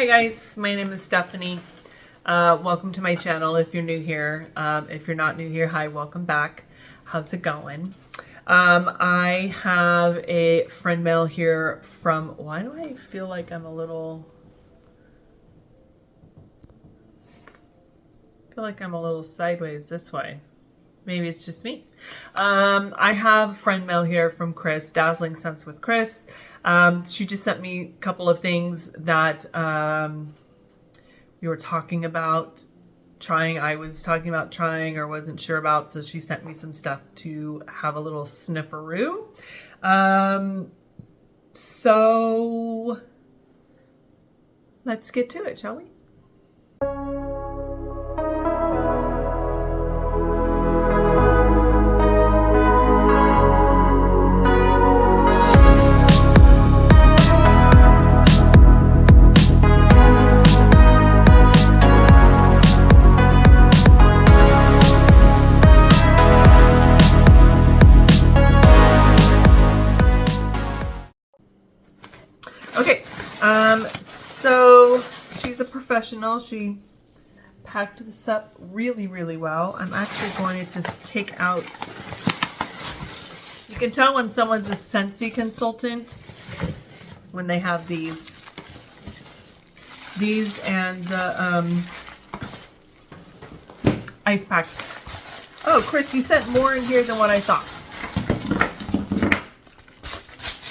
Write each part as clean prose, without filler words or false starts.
Hi guys, my name is Stephanie. Welcome to my channel if you're new here. If you're not new here, hi, welcome back. How's it going? I have a friend mail here from, why do I feel like I'm a little sideways this way? Maybe it's just me. I have friend mail here from Chris, Dazzling Scents with Chris. She just sent me a couple of things that we were talking about trying. I was talking about trying or wasn't sure about, so she sent me some stuff to have a little snifferoo. So let's get to it, shall we? Okay, so she's a professional. She packed this up really, really well. I'm actually going to just take out, you can tell when someone's a Scentsy consultant when they have these and the ice packs. Oh, Chris, you sent more in here than what I thought.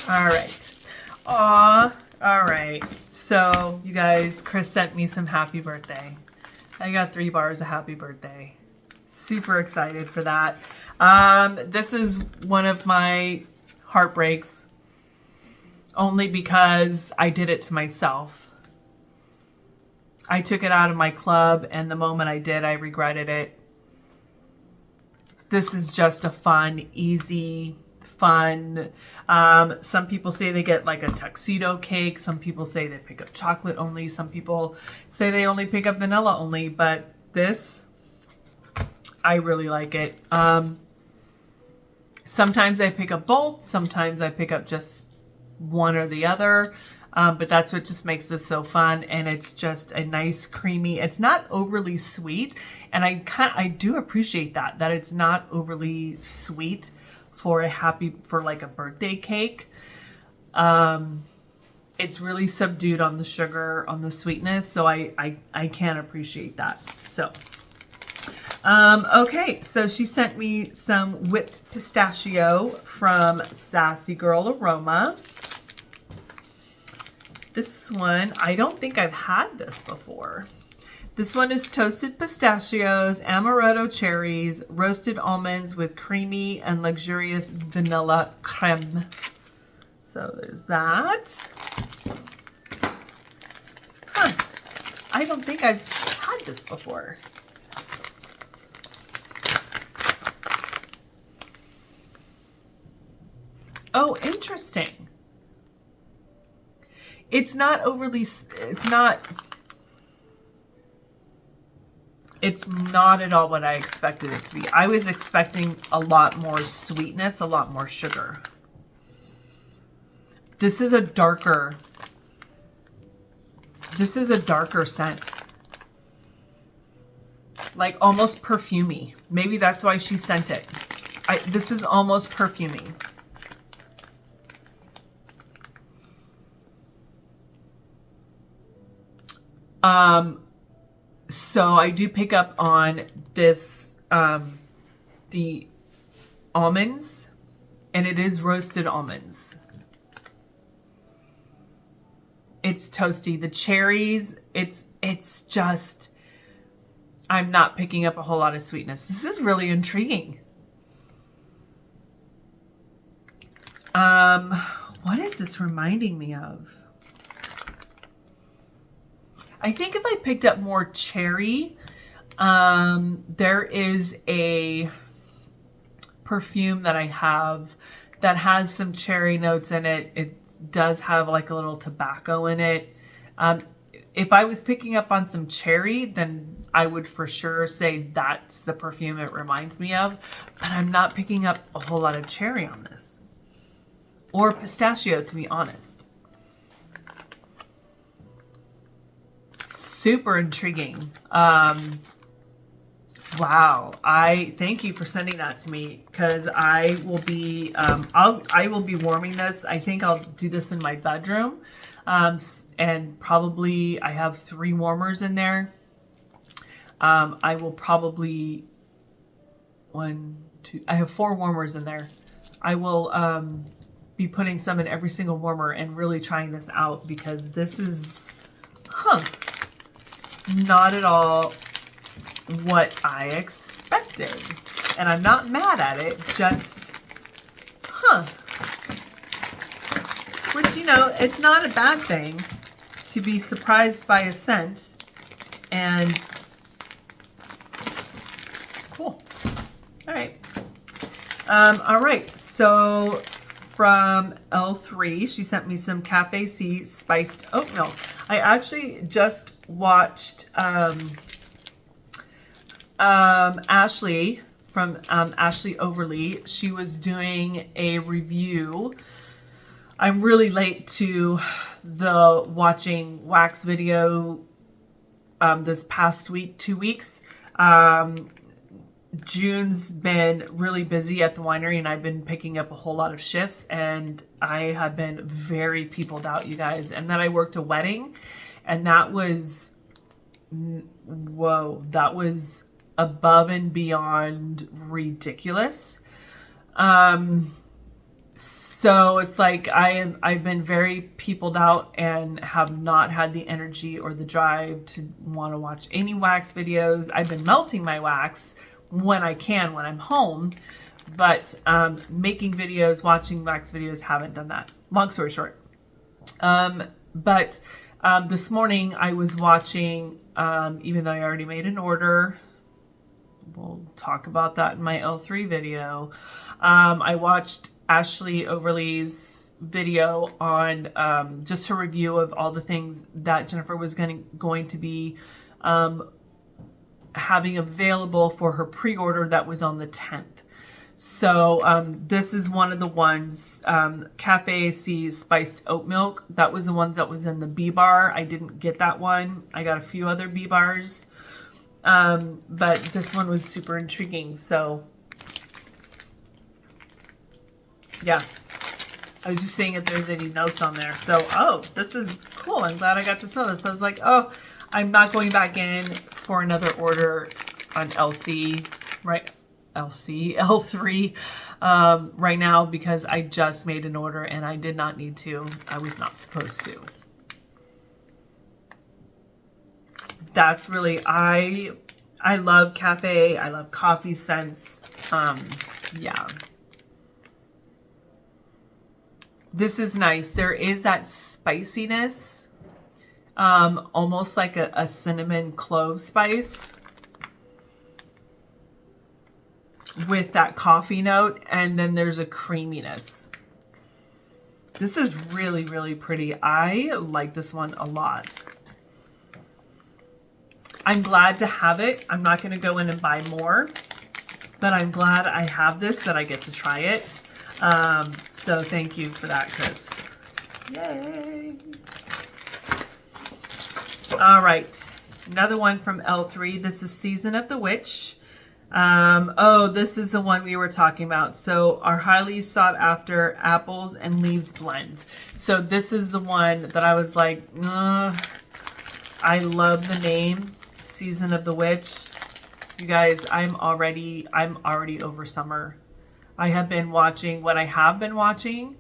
All right. Aw, all right. So, you guys, Chris sent me some happy birthday. I got 3 bars of happy birthday. Super excited for that. This is one of my heartbreaks, only because I did it to myself. I took it out of my club, and the moment I did, I regretted it. This is just a fun, easy, fun. Some people say they get like a tuxedo cake. Some people say they pick up chocolate only. Some people say they only pick up vanilla only. But this, I really like it. Sometimes I pick up both. Sometimes I pick up just one or the other. But that's what just makes this so fun. And it's just a nice creamy, it's not overly sweet. And I do appreciate that it's not overly sweet for like a birthday cake. It's really subdued on the sugar, on the sweetness. So I can appreciate that. So, okay. So she sent me some whipped pistachio from Sassy Girl Aroma. This one, I don't think I've had this before. This one is toasted pistachios, amaretto cherries, roasted almonds with creamy and luxurious vanilla creme. So there's that. Huh. I don't think I've had this before. Oh, interesting. It's not at all what I expected it to be. I was expecting a lot more sweetness, a lot more sugar. This is a darker scent. Like almost perfumey. Maybe that's why she sent it. This is almost perfumey. So I do pick up on this, the almonds, and it is roasted almonds. It's toasty. The cherries, it's just, I'm not picking up a whole lot of sweetness. This is really intriguing. What is this reminding me of? I think if I picked up more cherry, there is a perfume that I have that has some cherry notes in it. It does have like a little tobacco in it. If I was picking up on some cherry, then I would for sure say that's the perfume it reminds me of. But I'm not picking up a whole lot of cherry on this. Or pistachio, to be honest. super intriguing. Wow. I thank you for sending that to me, because I will be I will be warming this. I think I'll do this in my bedroom. And probably I have 3 warmers in there. I will probably I have 4 warmers in there. I will be putting some in every single warmer and really trying this out, because this is not at all what I expected. And I'm not mad at it, just which, you know, it's not a bad thing to be surprised by a scent. And cool. All right. All right. So from L3, she sent me some Cafe C spiced oat milk. I actually just watched Ashley from Ashley Overly. She was doing a review. I'm really late to the watching wax video this past week, 2 weeks. June's been really busy at the winery, and I've been picking up a whole lot of shifts, and I have been very peopled out, you guys. And then I worked a wedding, and that was, whoa, that was above and beyond ridiculous. So it's like I've been very peopled out and have not had the energy or the drive to want to watch any wax videos. I've been melting my wax when I can, when I'm home, but making videos, watching wax videos, haven't done that. Long story short. But this morning I was watching, even though I already made an order, we'll talk about that in my L3 video. I watched Ashley Overly's video on just her review of all the things that Jennifer was going to be having available for her pre-order that was on the 10th. So this is one of the ones, Cafe C spiced oat milk. That was the one that was in the B bar. I didn't get that one. I got a few other B bars. But this one was super intriguing. So yeah, I was just seeing if there's any notes on there. So, oh, this is cool. I'm glad I got to know this. I was like, oh, I'm not going back in for another order on LC, right? L3 right now, because I just made an order and I did not need to. I was not supposed to. That's really, I love cafe. I love coffee scents. Yeah. This is nice. There is that spiciness, almost like a cinnamon clove spice with that coffee note, and then there's a creaminess. This is really, really pretty. I like this one a lot. I'm glad to have it. I'm not going to go in and buy more, but I'm glad I have this, that I get to try it. So thank you for that, Chris. Yay. All right. Another one from L3. This is Season of the Witch. Oh, this is the one we were talking about. So our highly sought after apples and leaves blend. So this is the one that I was like, I love the name, Season of the Witch. You guys, I'm already over summer. I have been watching, what I have been watching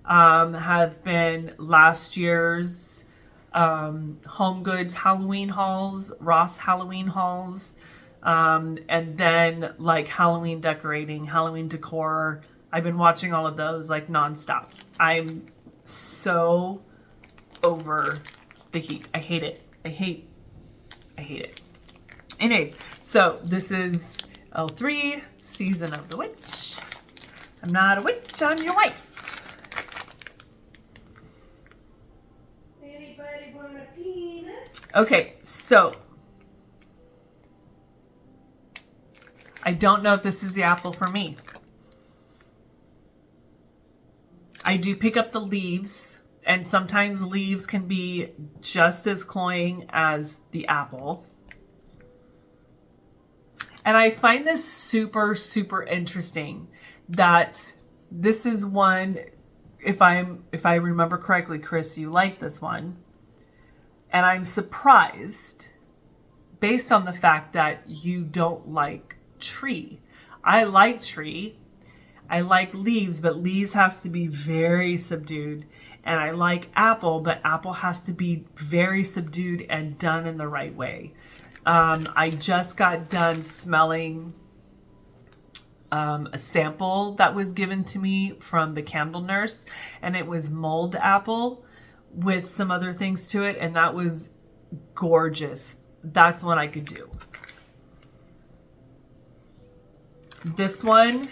have been last year's Home Goods Halloween hauls, Ross Halloween hauls, and then like Halloween decorating, Halloween decor. I've been watching all of those like nonstop. I'm so over the heat. I hate it. I hate it. Anyways, so this is L3, Season of the Witch. I'm not a witch, I'm your wife. Anybody want a peanut? Okay, so I don't know if this is the apple for me. I do pick up the leaves And sometimes leaves can be just as cloying as the apple. And I find this super, super interesting that this is one, if I remember correctly, Chris, you like this one. And I'm surprised based on the fact that you don't like tree. I like tree. I like leaves, but leaves has to be very subdued. And I like apple, but apple has to be very subdued and done in the right way. I just got done smelling a sample that was given to me from the Candle Nurse, and it was mulled apple with some other things to it, and that was gorgeous. That's what I could do. This one,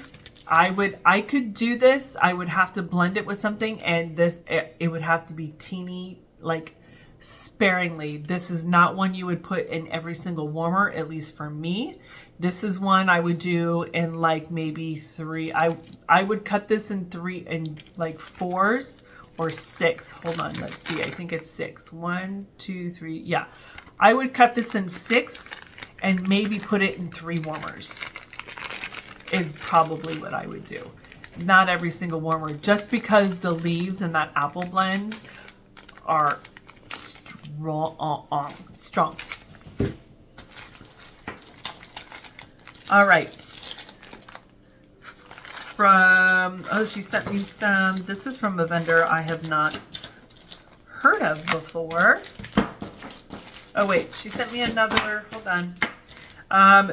I could do this. I would have to blend it with something, and it would have to be teeny, like sparingly. This is not one you would put in every single warmer, at least for me. This is one I would do in like maybe 3. I would cut this in 3 and like 4s or 6. Hold on, let's see. I think it's 6. 1, 2, 3. Yeah. I would cut this in 6 and maybe put it in 3 warmers. Is probably what I would do. Not every single warmer, just because the leaves and that apple blend are strong. All right. She sent me some. This is from a vendor I have not heard of before. Oh wait, she sent me another. Hold on.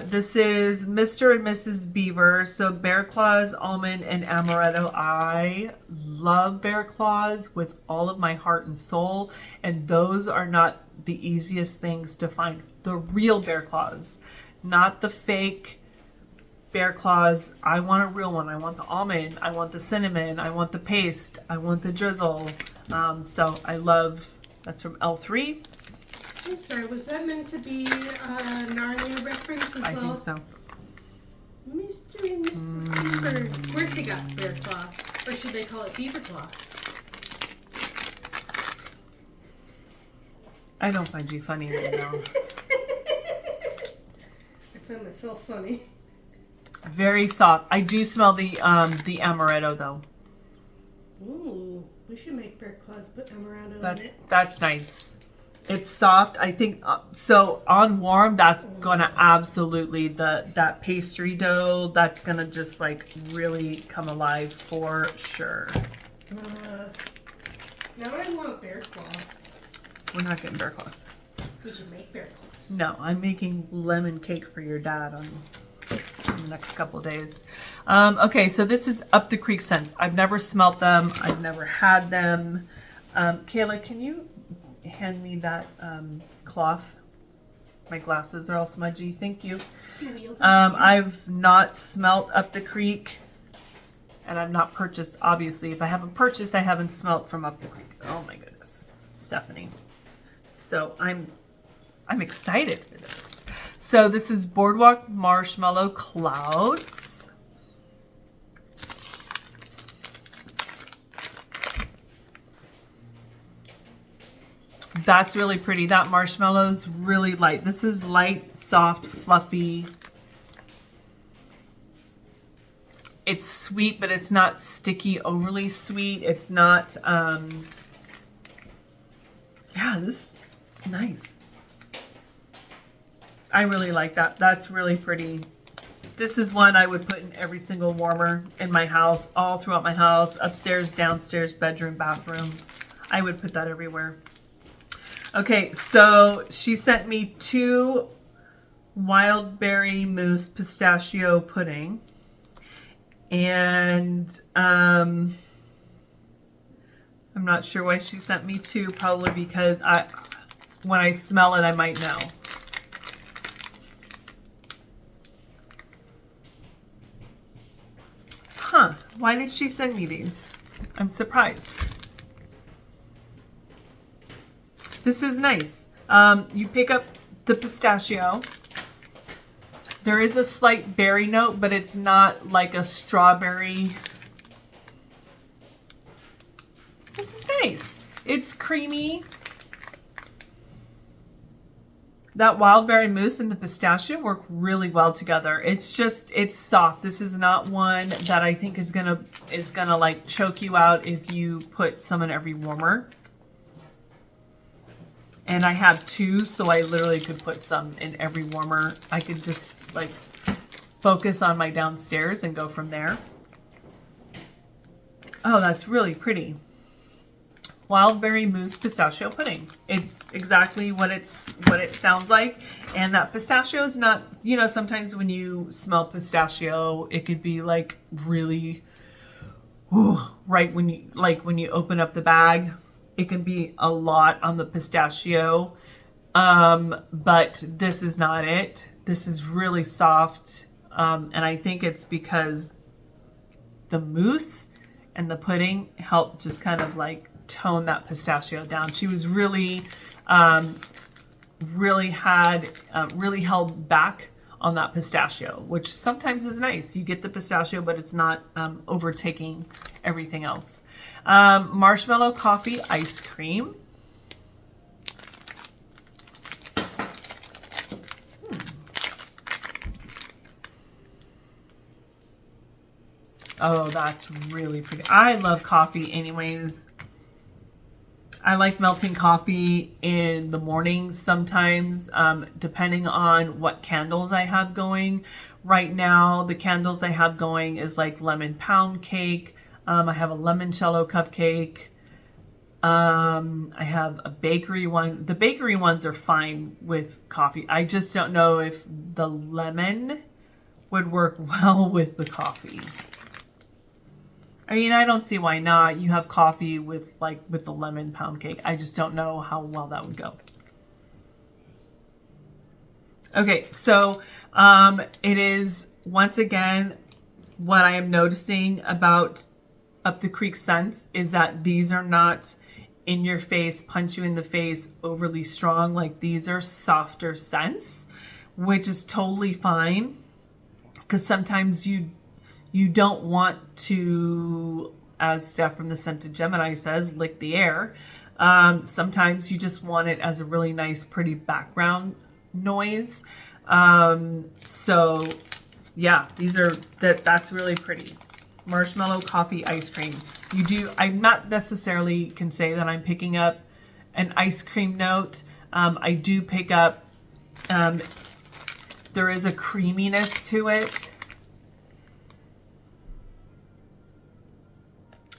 This is Mr. and Mrs. Beaver. So Bear Claws, almond, and amaretto. I love Bear Claws with all of my heart and soul. And those are not the easiest things to find. The real Bear Claws, not the fake Bear Claws. I want a real one. I want the almond. I want the cinnamon. I want the paste. I want the drizzle. So I love, that's from L3. I'm sorry, was that meant to be a Narnia reference as well? I think so. Mr. and Mrs. Beaver. Of course they got Bear Claw. Or should they call it Beaver Claw? I don't find you funny right now. I find myself funny. Very soft. I do smell the amaretto though. Ooh, we should make Bear Claws put amaretto in it. That's nice. It's soft. I think so on warm. That's gonna absolutely that pastry dough. That's gonna just like really come alive for sure. Now I want Bear Claw. We're not getting Bear Claws. We should make Bear Claws. No, I'm making lemon cake for your dad in the next couple of days. Okay, so this is Up the Creek scents. I've never smelt them. I've never had them. Kayla, can you hand me that cloth? My glasses are all smudgy. Thank you. I've not smelt Up the Creek, and I've not purchased. Obviously, if I haven't purchased, I haven't smelt from Up the Creek. Oh my goodness, Stephanie. So I'm excited for this. So this is Boardwalk Marshmallow Clouds. That's really pretty. That marshmallow's really light. This is light, soft, fluffy. It's sweet, but it's not sticky, overly sweet. It's not, yeah, this is nice. I really like that. That's really pretty. This is one I would put in every single warmer in my house, all throughout my house, upstairs, downstairs, bedroom, bathroom. I would put that everywhere. Okay, so she sent me 2 wild berry mousse pistachio pudding. And I'm not sure why she sent me 2, probably because when I smell it, I might know. Huh, why did she send me these? I'm surprised. This is nice. You pick up the pistachio. There is a slight berry note, but it's not like a strawberry. This is nice. It's creamy. That wild berry mousse and the pistachio work really well together. It's soft. This is not one that I think is gonna like choke you out if you put some in every warmer. And I have 2, so I literally could put some in every warmer. I could just like focus on my downstairs and go from there. Oh, that's really pretty. Wild berry mousse pistachio pudding. It's exactly what it sounds like. And that pistachio is not, you know, sometimes when you smell pistachio, it could be like really, right when you open up the bag, it can be a lot on the pistachio. But this is not it. This is really soft. And I think it's because the mousse and the pudding helped just kind of like tone that pistachio down. She was really really held back on that pistachio, which sometimes is nice. You get the pistachio, but it's not overtaking everything else. Marshmallow coffee ice cream. Oh, that's really pretty. I love coffee anyways. I like melting coffee in the mornings sometimes, depending on what candles I have going. Right now, the candles I have going is like lemon pound cake. I have a limoncello cupcake. I have a bakery one. The bakery ones are fine with coffee. I just don't know if the lemon would work well with the coffee. I mean, I don't see why not. You have coffee with the lemon pound cake. I just don't know how well that would go. Okay, so it is, once again, what I am noticing about Up the Creek scents is that these are not in your face, punch you in the face, overly strong. Like, these are softer scents, which is totally fine, because sometimes you don't want to, as Steph from the Scented Gemini says, lick the air. Sometimes you just want it as a really nice, pretty background noise. So yeah, that's really pretty. Marshmallow coffee ice cream. I'm not necessarily can say that I'm picking up an ice cream note. I do pick up, there is a creaminess to it.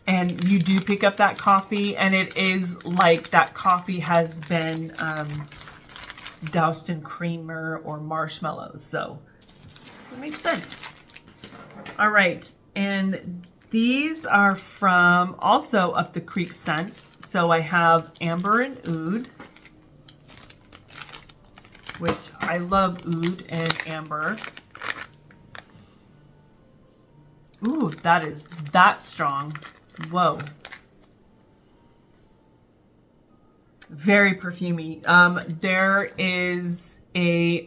And you do pick up that coffee, and it is like that coffee has been doused in creamer or marshmallows. So it makes sense. All right. And these are from also Up the Creek scents. So I have Amber and Oud, which I love oud and amber. Ooh, that is that strong. Whoa. Very perfumey. There is a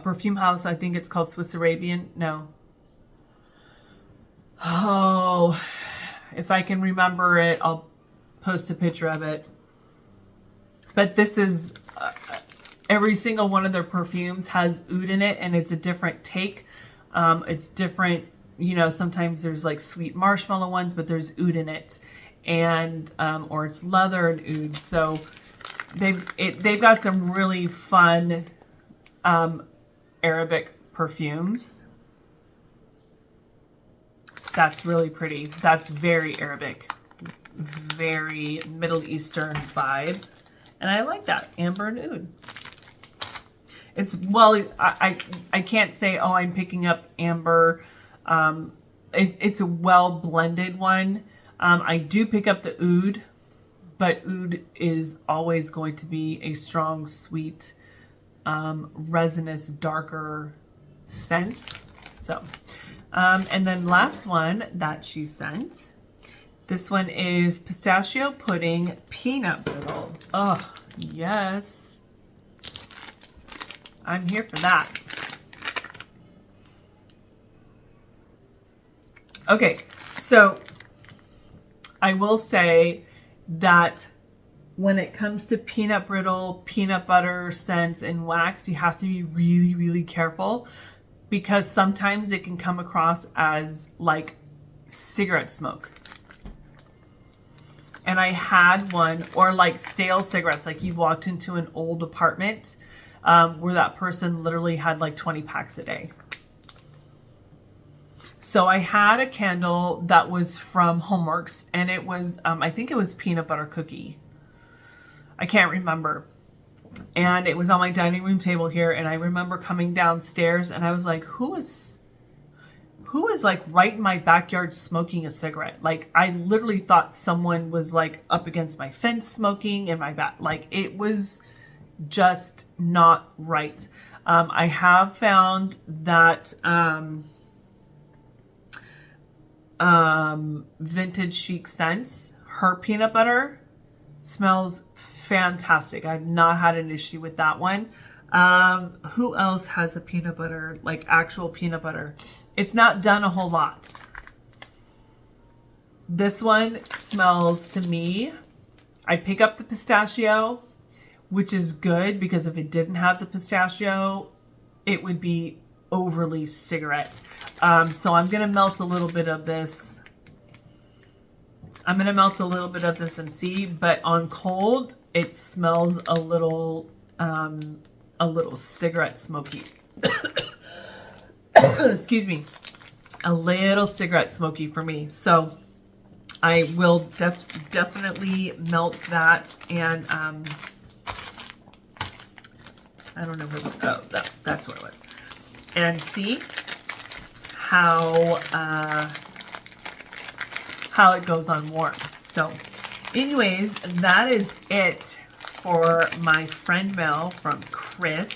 perfume house, I think it's called Swiss Arabian. No. Oh, if I can remember it, I'll post a picture of it. But this is, every single one of their perfumes has oud in it, and it's a different take. It's different, you know, sometimes there's like sweet marshmallow ones, but there's oud in it. And, or it's leather and oud. So they've got some really fun, Arabic perfumes. That's really pretty. That's very Arabic, very Middle Eastern vibe. And I like that, amber and oud. It's, well, I can't say, oh, I'm picking up amber. It's a well blended one. I do pick up the oud, but oud is always going to be a strong, sweet, resinous, darker scent. So, and then last one that she sent. This one is pistachio pudding peanut brittle. Oh, yes. I'm here for that. Okay, so I will say that when it comes to peanut brittle, peanut butter scents, and wax, you have to be really, really careful because sometimes it can come across as like cigarette smoke. And I had one, or like stale cigarettes, like you've walked into an old apartment where that person literally had like 20 packs a day. So I had a candle that was from Homeworks, and it was, I think it was peanut butter cookie. I can't remember. And it was on my dining room table here, and I remember coming downstairs and I was like, who is like right in my backyard smoking a cigarette? Like I literally thought someone was like up against my fence smoking in my back. Like it was just not right. I have found that Vintage Chic Scents, her peanut butter smells fantastic. I've not had an issue with that one. Who else has a peanut butter, like actual peanut butter? It's not done a whole lot. This one smells to me, I pick up the pistachio, which is good because if it didn't have the pistachio, it would be overly cigarette. So I'm going to melt a little bit of this. I'm going to melt a little bit of this and see, but on cold, it smells a little cigarette smoky. Excuse me. A little cigarette smoky for me. So I will definitely melt that, and I don't know where, that's where it was. And see how it goes on warm. So anyways, that is it for my friend mail from Chris,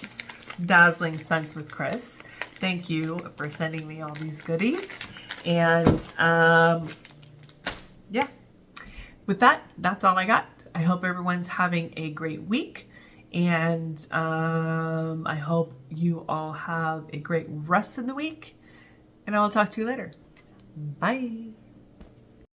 Dazzling Scents with Chris. Thank you for sending me all these goodies. And yeah, with that, that's all I got. I hope everyone's having a great week. And I hope you all have a great rest of the week. And I will talk to you later. Bye.